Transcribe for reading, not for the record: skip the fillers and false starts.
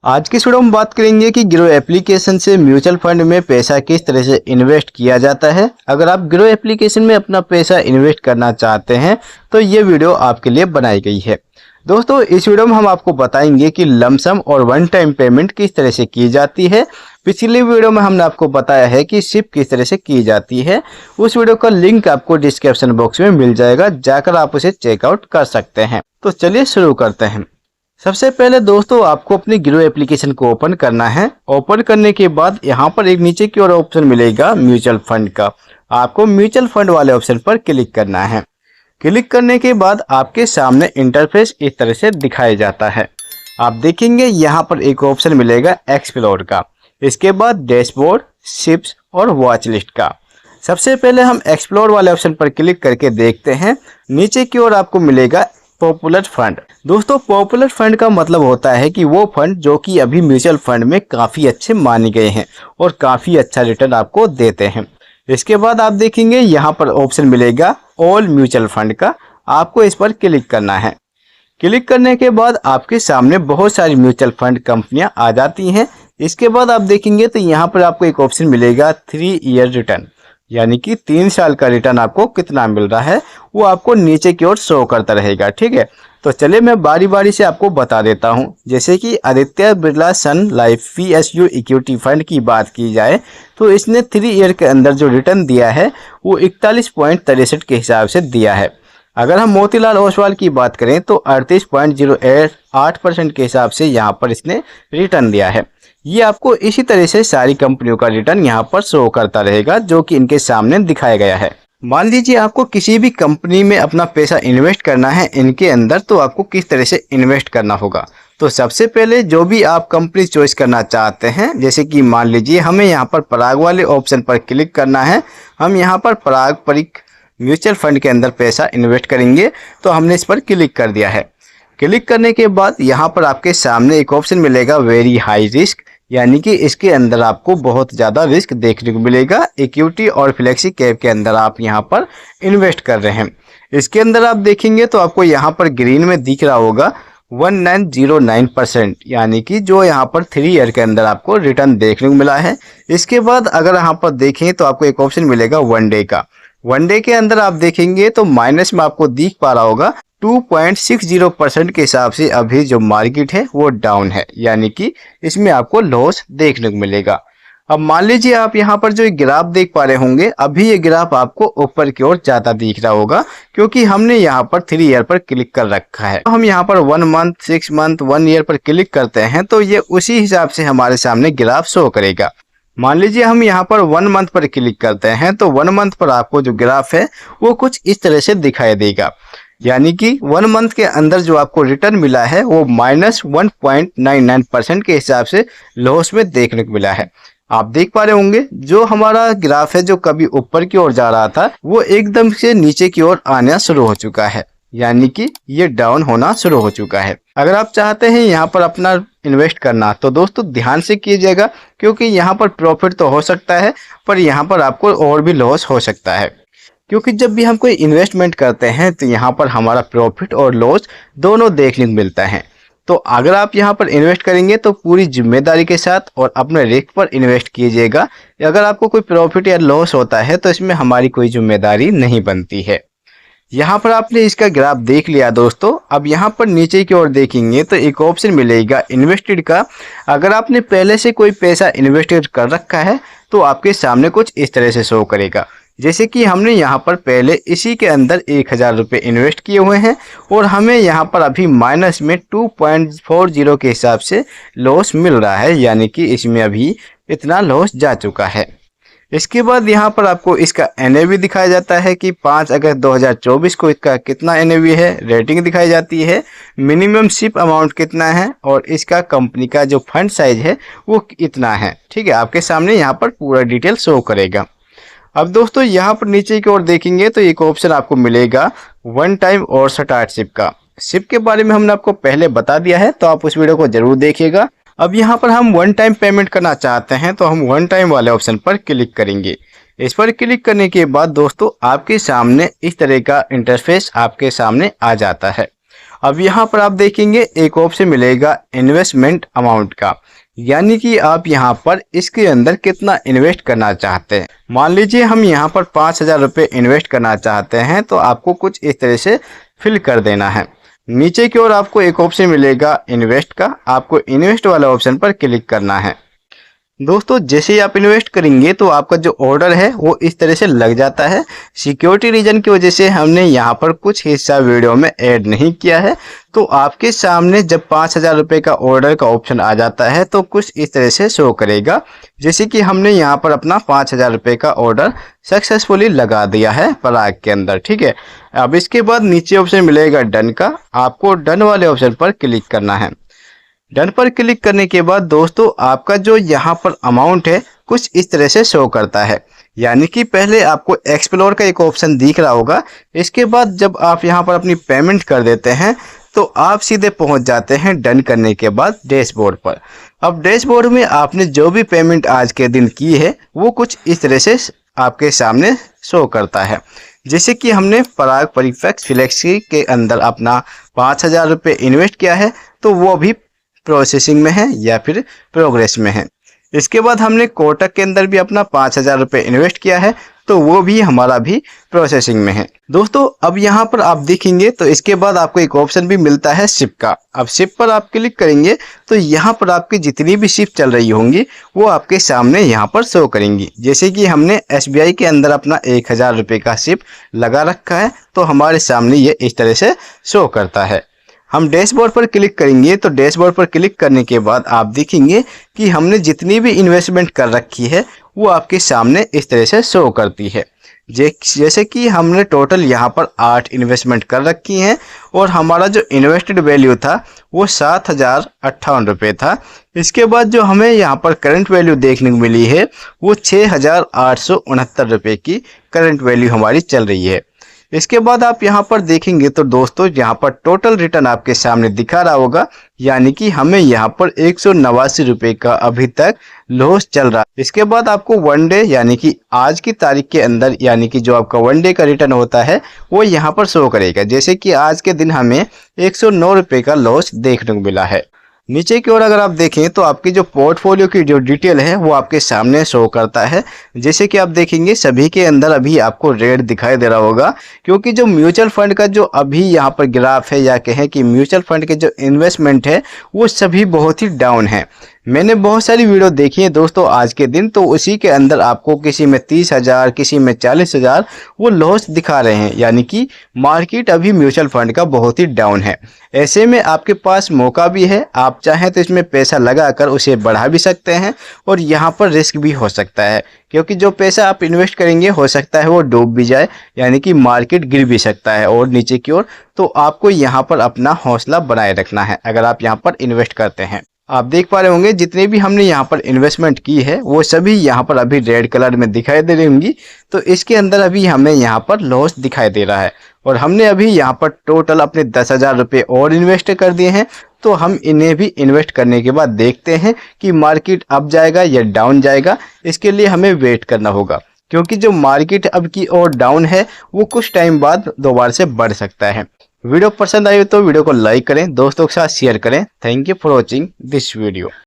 आज की इस वीडियो में बात करेंगे कि ग्रो एप्लीकेशन से म्यूचुअल फंड में पैसा किस तरह से इन्वेस्ट किया जाता है। अगर आप ग्रो एप्लीकेशन में अपना पैसा इन्वेस्ट करना चाहते हैं तो ये वीडियो आपके लिए बनाई गई है। दोस्तों, इस वीडियो में हम आपको बताएंगे कि लमसम और वन टाइम पेमेंट किस तरह से की जाती है। पिछली वीडियो में हमने आपको बताया है कि सिप किस तरह से की जाती है। उस वीडियो का लिंक आपको डिस्क्रिप्शन बॉक्स में मिल जाएगा, जाकर आप उसे चेकआउट कर सकते हैं। तो चलिए शुरू करते हैं। सबसे पहले दोस्तों, आपको अपनी ग्रो एप्लीकेशन को ओपन करना है। ओपन करने के बाद यहाँ पर एक नीचे की ओर ऑप्शन मिलेगा म्यूचुअल फंड का। आपको म्यूचुअल फंड वाले ऑप्शन पर क्लिक करना है। क्लिक करने के बाद आपके सामने इंटरफेस इस तरह से दिखाया जाता है। आप देखेंगे यहाँ पर एक ऑप्शन मिलेगा एक्सप्लोर का, इसके बाद डैशबोर्ड, शिप्स और वॉच लिस्ट का। सबसे पहले हम एक्सप्लोर वाले ऑप्शन पर क्लिक करके देखते हैं। नीचे की ओर आपको मिलेगा पॉपुलर फंड। दोस्तों, पॉपुलर फंड का मतलब होता है कि वो फंड जो कि अभी म्यूचुअल फंड में काफ़ी अच्छे माने गए हैं और काफ़ी अच्छा रिटर्न आपको देते हैं। इसके बाद आप देखेंगे यहाँ पर ऑप्शन मिलेगा ऑल म्यूचुअल फंड का। आपको इस पर क्लिक करना है। क्लिक करने के बाद आपके सामने बहुत सारी म्यूचुअल फंड कंपनियां आ जाती हैं। इसके बाद आप देखेंगे तो यहाँ पर आपको एक ऑप्शन मिलेगा 3 ईयर रिटर्न, यानी कि 3 साल का रिटर्न आपको कितना मिल रहा है वो आपको नीचे की ओर शो करता रहेगा। ठीक है, तो चलिए मैं बारी बारी से आपको बता देता हूँ। जैसे कि आदित्य बिरला सन लाइफ PSU इक्विटी फंड की बात की जाए तो इसने 3 ईयर के अंदर जो रिटर्न दिया है वो 41.63 के हिसाब से दिया है। अगर हम मोतीलाल ओसवाल की बात करें तो 38.08% के हिसाब से यहाँ पर इसने रिटर्न दिया है। ये आपको इसी तरह से सारी कंपनियों का रिटर्न यहाँ पर शो करता रहेगा जो कि इनके सामने दिखाया गया है। मान लीजिए आपको किसी भी कंपनी में अपना पैसा इन्वेस्ट करना है इनके अंदर, तो आपको किस तरह से इन्वेस्ट करना होगा। तो सबसे पहले जो भी आप कंपनी चॉइस करना चाहते हैं, जैसे कि मान लीजिए हमें यहाँ पर पराग वाले ऑप्शन पर क्लिक करना है। हम यहाँ पर पारंपरिक म्यूचुअल फंड के अंदर पैसा इन्वेस्ट करेंगे, तो हमने इस पर क्लिक कर दिया है। क्लिक करने के बाद यहाँ पर आपके सामने एक ऑप्शन मिलेगा वेरी हाई रिस्क, यानी कि इसके अंदर आपको बहुत ज़्यादा रिस्क देखने को मिलेगा। इक्विटी और फ्लेक्सी कैप के अंदर आप यहाँ पर इन्वेस्ट कर रहे हैं। इसके अंदर आप देखेंगे तो आपको यहाँ पर ग्रीन में दिख रहा होगा 1909%, यानी कि जो यहाँ पर 3 ईयर के अंदर आपको रिटर्न देखने को मिला है। इसके बाद अगर यहाँ पर देखें तो आपको एक ऑप्शन मिलेगा वन डे का। वन डे के अंदर आप देखेंगे तो माइनस में आपको दिख पा रहा होगा 2.60% के हिसाब से अभी जो मार्केट है वो डाउन है, यानी कि इसमें आपको लॉस देखने को मिलेगा। अब मान लीजिए आप यहाँ पर जो ग्राफ देख पा रहे होंगे, अभी ये ग्राफ आपको ऊपर की ओर ज़्यादा दिख रहा होगा क्योंकि हमने यहाँ पर 3 ईयर पर क्लिक कर रखा है। हम यहाँ पर 1 मंथ, 6 मंथ, 1 ईयर पर क्लिक करते हैं तो ये उसी हिसाब से हमारे सामने ग्राफ शो करेगा। मान लीजिए हम यहाँ पर 1 मंथ पर क्लिक करते हैं तो 1 मंथ पर आपको जो ग्राफ है वो कुछ इस तरह से दिखाई देगा, यानी कि 1 मंथ के अंदर जो आपको रिटर्न मिला है वो -1.99% के हिसाब से लॉस में देखने को मिला है। आप देख पा रहे होंगे जो हमारा ग्राफ है जो कभी ऊपर की ओर जा रहा था वो एकदम से नीचे की ओर आना शुरू हो चुका है, यानी कि ये डाउन होना शुरू हो चुका है। अगर आप चाहते हैं यहाँ पर अपना इन्वेस्ट करना तो दोस्तों ध्यान से कीजिएगा, क्योंकि यहाँ पर प्रॉफिट तो हो सकता है पर यहाँ पर आपको और भी लॉस हो सकता है। क्योंकि जब भी हम कोई इन्वेस्टमेंट करते हैं तो यहाँ पर हमारा प्रॉफिट और लॉस दोनों देखने को मिलता है। तो अगर आप यहाँ पर इन्वेस्ट करेंगे तो पूरी जिम्मेदारी के साथ और अपने रिस्क पर इन्वेस्ट कीजिएगा। अगर आपको कोई प्रॉफिट या लॉस होता है तो इसमें हमारी कोई जिम्मेदारी नहीं बनती है। यहाँ पर आपने इसका ग्राफ देख लिया दोस्तों। अब यहाँ पर नीचे की ओर देखेंगे तो एक ऑप्शन मिलेगा इन्वेस्टेड का। अगर आपने पहले से कोई पैसा इन्वेस्टेड कर रखा है तो आपके सामने कुछ इस तरह से शो करेगा। जैसे कि हमने यहाँ पर पहले इसी के अंदर 1000 रुपये इन्वेस्ट किए हुए हैं और हमें यहाँ पर अभी माइनस में 2.40 के हिसाब से लॉस मिल रहा है, यानी कि इसमें अभी इतना लॉस जा चुका है। इसके बाद यहाँ पर आपको इसका NAV दिखाया जाता है कि 5 अगस्त 2024 को इसका कितना NAV है, रेटिंग दिखाई जाती है, मिनिमम सिप अमाउंट कितना है और इसका कंपनी का जो फंड साइज है वो इतना है। ठीक है, आपके सामने यहाँ पर पूरा डिटेल शो करेगा। अब दोस्तों यहाँ पर नीचे की ओर देखेंगे तो एक ऑप्शन आपको मिलेगा वन टाइम और स्टार्ट सिप का। सिप के बारे में हमने आपको पहले बता दिया है तो आप उस वीडियो को जरूर देखिएगा। अब यहाँ पर हम वन टाइम पेमेंट करना चाहते हैं तो हम वन टाइम वाले ऑप्शन पर क्लिक करेंगे। इस पर क्लिक करने के बाद दोस्तों आपके सामने इस तरह का इंटरफेस आपके सामने आ जाता है। अब यहाँ पर आप देखेंगे एक ऑप्शन मिलेगा इन्वेस्टमेंट अमाउंट का, यानी कि आप यहाँ पर इसके अंदर कितना इन्वेस्ट करना चाहते हैं। मान लीजिए हम यहाँ पर 5,000 रुपये इन्वेस्ट करना चाहते हैं, तो आपको कुछ इस तरह से फिल कर देना है। नीचे की ओर आपको एक ऑप्शन मिलेगा इन्वेस्ट का, आपको इन्वेस्ट वाला ऑप्शन पर क्लिक करना है। दोस्तों जैसे ही आप इन्वेस्ट करेंगे तो आपका जो ऑर्डर है वो इस तरह से लग जाता है। सिक्योरिटी रीजन की वजह से हमने यहाँ पर कुछ हिस्सा वीडियो में ऐड नहीं किया है, तो आपके सामने जब 5,000 रुपये का ऑर्डर का ऑप्शन आ जाता है तो कुछ इस तरह से शो करेगा, जैसे कि हमने यहाँ पर अपना 5,000 रुपये का ऑर्डर सक्सेसफुली लगा दिया है पराग के अंदर। ठीक है, अब इसके बाद नीचे ऑप्शन मिलेगा डन का, आपको डन वाले ऑप्शन पर क्लिक करना है। डन पर क्लिक करने के बाद दोस्तों आपका जो यहाँ पर अमाउंट है कुछ इस तरह से शो करता है, यानी कि पहले आपको एक्सप्लोर का एक ऑप्शन दिख रहा होगा। इसके बाद जब आप यहाँ पर अपनी पेमेंट कर देते हैं तो आप सीधे पहुँच जाते हैं डन करने के बाद डैशबोर्ड पर। अब डैशबोर्ड में आपने जो भी पेमेंट आज के दिन की है वो कुछ इस तरह से आपके सामने शो करता है। जैसे कि हमने पराग परिफेक्स फ्लेक्सी के अंदर अपना 5,000 रुपये इन्वेस्ट किया है तो वो भी प्रोसेसिंग में है या फिर प्रोग्रेस में है। इसके बाद हमने कोटक के अंदर भी अपना 5,000 रुपये इन्वेस्ट किया है तो वो भी हमारा भी प्रोसेसिंग में है। दोस्तों अब यहाँ पर आप देखेंगे तो इसके बाद आपको एक ऑप्शन भी मिलता है शिप का। अब शिप पर आप क्लिक करेंगे तो यहाँ पर आपकी जितनी भी शिप चल रही होंगी वो आपके सामने यहाँ पर शो करेंगी। जैसे कि हमने SBI के अंदर अपना 1,000 रुपये का शिप लगा रखा है तो हमारे सामने ये इस तरह से शो करता है। हम डैशबोर्ड पर क्लिक करेंगे तो डैशबोर्ड पर क्लिक करने के बाद आप देखेंगे कि हमने जितनी भी इन्वेस्टमेंट कर रखी है वो आपके सामने इस तरह से शो करती है। जैसे कि हमने टोटल यहाँ पर 8 इन्वेस्टमेंट कर रखी हैं और हमारा जो इन्वेस्टेड वैल्यू था वो 7,058 रुपये था। इसके बाद जो हमें यहाँ पर करंट वैल्यू देखने को मिली है वो 6,869 रुपये की करंट वैल्यू हमारी चल रही है। इसके बाद आप यहाँ पर देखेंगे तो दोस्तों यहाँ पर टोटल रिटर्न आपके सामने दिखा रहा होगा, यानी कि हमें यहाँ पर 189 रुपये का अभी तक लॉस चल रहा है। इसके बाद आपको वन डे यानी कि आज की तारीख के अंदर यानी कि जो आपका वन डे का रिटर्न होता है वो यहाँ पर शो करेगा। जैसे कि आज के दिन हमें 109 रुपये का लॉस देखने को मिला है। नीचे की ओर अगर आप देखें तो आपकी जो पोर्टफोलियो की जो डिटेल है वो आपके सामने शो करता है। जैसे कि आप देखेंगे सभी के अंदर अभी आपको रेड दिखाई दे रहा होगा, क्योंकि जो म्यूचुअल फंड का जो अभी यहाँ पर ग्राफ है या कहें कि म्यूचुअल फंड के जो इन्वेस्टमेंट है वो सभी बहुत ही डाउन है। मैंने बहुत सारी वीडियो देखी है दोस्तों आज के दिन, तो उसी के अंदर आपको किसी में 30,000 किसी में 40,000 वो लॉस दिखा रहे हैं, यानी कि मार्केट अभी म्यूचुअल फंड का बहुत ही डाउन है। ऐसे में आपके पास मौका भी है, आप चाहें तो इसमें पैसा लगाकर उसे बढ़ा भी सकते हैं और यहाँ पर रिस्क भी हो सकता है, क्योंकि जो पैसा आप इन्वेस्ट करेंगे हो सकता है वो डूब भी जाए, यानी कि मार्केट गिर भी सकता है और नीचे की ओर। तो आपको यहाँ पर अपना हौसला बनाए रखना है अगर आप यहाँ पर इन्वेस्ट करते हैं। आप देख पा रहे होंगे जितने भी हमने यहाँ पर इन्वेस्टमेंट की है वो सभी यहाँ पर अभी रेड कलर में दिखाई दे रही होंगी। तो इसके अंदर अभी हमें यहाँ पर लॉस दिखाई दे रहा है और हमने अभी यहाँ पर टोटल अपने 10,000 रुपये और इन्वेस्ट कर दिए हैं। तो हम इन्हें भी इन्वेस्ट करने के बाद देखते हैं कि मार्केट अप जाएगा या डाउन जाएगा। इसके लिए हमें वेट करना होगा, क्योंकि जो मार्केट अब की और डाउन है वो कुछ टाइम बाद दोबारा से बढ़ सकता है। वीडियो पसंद आई तो वीडियो को लाइक करें, दोस्तों के साथ शेयर करें। Thank you for watching this video.